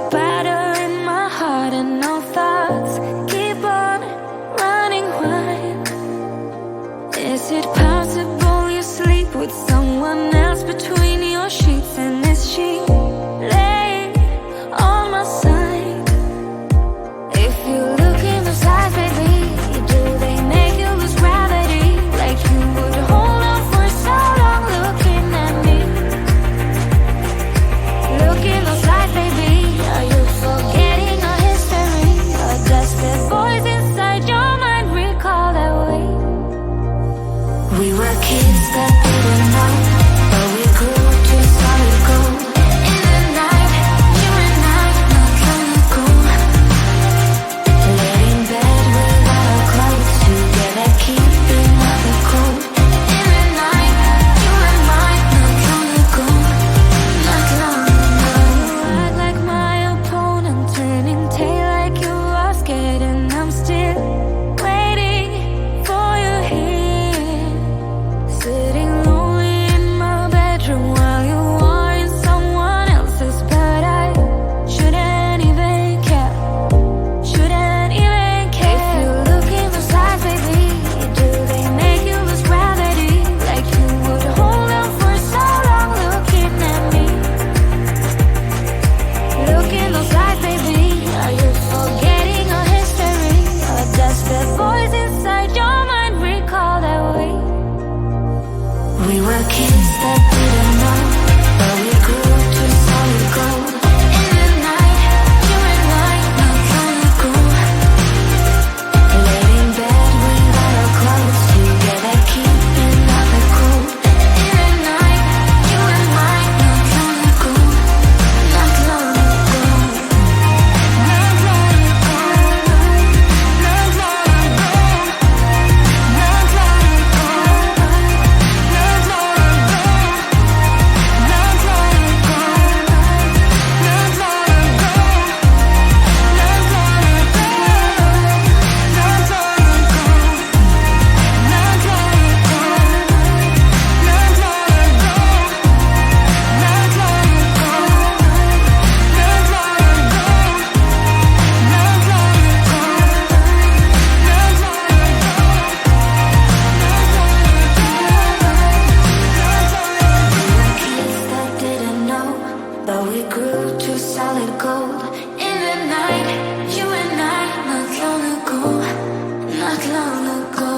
battle in my heart and no thoughts keep on running wild. Is it possible you sleep with someone else between your sheets? And is she laying on my side? If you look in those eyes, baby, do they make you lose gravity? Like you would hold on for so long looking at me. Look in those eyes, baby, are you forgetting our history? Or does the voice inside your mind recall that way? We were kids that didn't know, but we grew to solid gold. In the night, you and I, not long ago. Lay in bed without our clothes, together keeping out the cold. In the night, you and I, not long ago. Not long ago. Act like my opponent, turning tail like you are scared, and I'm still waiting for you here. Sitting lonely in my bedroom while you are in someone else's, but I shouldn't even care. Shouldn't even care. If you look in those eyes, baby, do they make you lose gravity? Like you would hold on for so long looking at me. Look in those eyes, baby, are you forgetting our history? Or does the voice inside your mind recall that way? We were kids that didn't know, but we grew to solid gold. In the night, you and I, not long ago. Lay in bed without our clothes, together keeping out the cold. In the night, you and I, not long ago. Not long ago. Not long ago. Not long ago. Not long ago. Not long ago. Not long ago. Not long ago. Not long ago. Not long ago. Not long ago. Not long ago. Not long ago. Not long ago. Not long ago. Kids that didn't know, but we grew to solid gold. In the night, you and I, not long ago. Not long ago.